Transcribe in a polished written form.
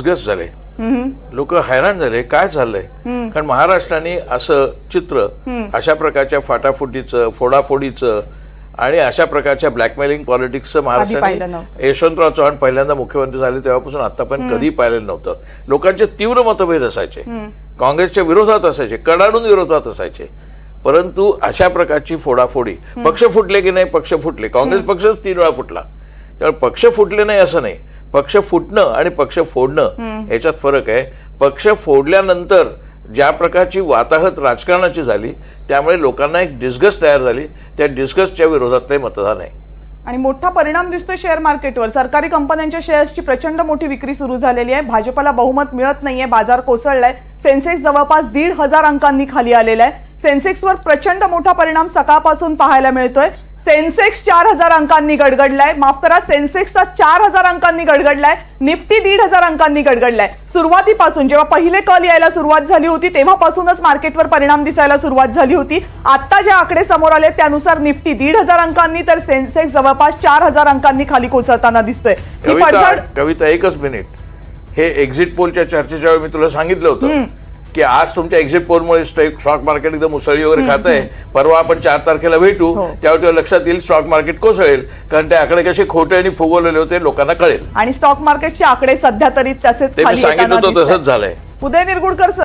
Disgust झाले, लोक हैराण झाले, काय चाललंय. कारण महाराष्ट्राने असं चित्र अशा प्रकारच्या फाटाफुटीचं, फोडाफोडीचं आणि अशा प्रकारच्या ब्लॅकमेलिंग पॉलिटिक्सचं महाराष्ट्राने यशवंतराव चव्हाण पहिल्यांदा मुख्यमंत्री झाले तेव्हापासून आतापर्यंत कधी पाहिलेलं नव्हतं. लोकांचे तीव्र मतभेद असायचे, काँग्रेसच्या विरोधात असायचे, कडाडून विरोधात असायचे, परंतु अशा प्रकारची फोडाफोडी, पक्ष फुटले की नाही, पक्ष फुटले, काँग्रेस पक्षच 3 वेळा फुटला. त्यामुळे पक्ष फुटले नाही असं नाही, पक्ष फुटणं आणि पक्ष फोडणं याच्यात फरक आहे. पक्ष फोडल्यानंतर ज्या प्रकारची वाताहत राजकारणाची झाली त्यामुळे लोकांना एक डिस्गस्ट तयार झाली, त्या डिस्गस्टच्या विरोधातले मतदान आहे. आणि मोठा परिणाम दिसतोय शेअर मार्केटवर. सरकारी कंपन्यांच्या शेअर्सची प्रचंड मोठी विक्री सुरू झालेली आहे. भाजपला बहुमत मिळत नाहीये, बाजार कोसळलाय. सेन्सेक्स जवळपास 1,500 अंकांनी खाली आलेला आहे. सेन्सेक्सवर प्रचंड मोठा परिणाम सकाळपासून पाहायला मिळतोय. सेन्सेक्स 4,000 अंकांनी गडगडलाय. माफ करा, सेन्सेक्सचा 4,000 अंकांनी गडगडलाय. निफ्टी 1,500 अंकांनी गडगडलाय. सुरुवातीपासून जेव्हा पहिले कल यायला सुरुवात झाली होती तेव्हापासूनच मार्केटवर परिणाम दिसायला सुरुवात झाली होती. आता जे आकडे समोर आले त्यानुसार निफ्टी 1,500 अंकांनी तर सेन्सेक्स जवळपास 4,000 अंकांनी खाली कोसळताना दिसतोय. कविता एकच मिनिट, हे एक्झिट पोलच्या चर्चेच्या वेळी मी तुला सांगितलं होतं की आज तुमच्या एक्झिट पोलमुळे स्टॉक मार्केट एकदम उसळी वगैरे खात आहे, परवा आपण 4 तारखेला भेटू, त्यावेळी तेव्हा लक्षात येईल स्टॉक मार्केट कोसळेल, कारण ते आकडे कसे खोटे आणि फुगवलेले होते लोकांना कळेल. आणि स्टॉक मार्केटचे आकडे सध्या तरी तसेच ते मी सांगितलं होतं तसंच झालंय. उदय निरगुडकर सर.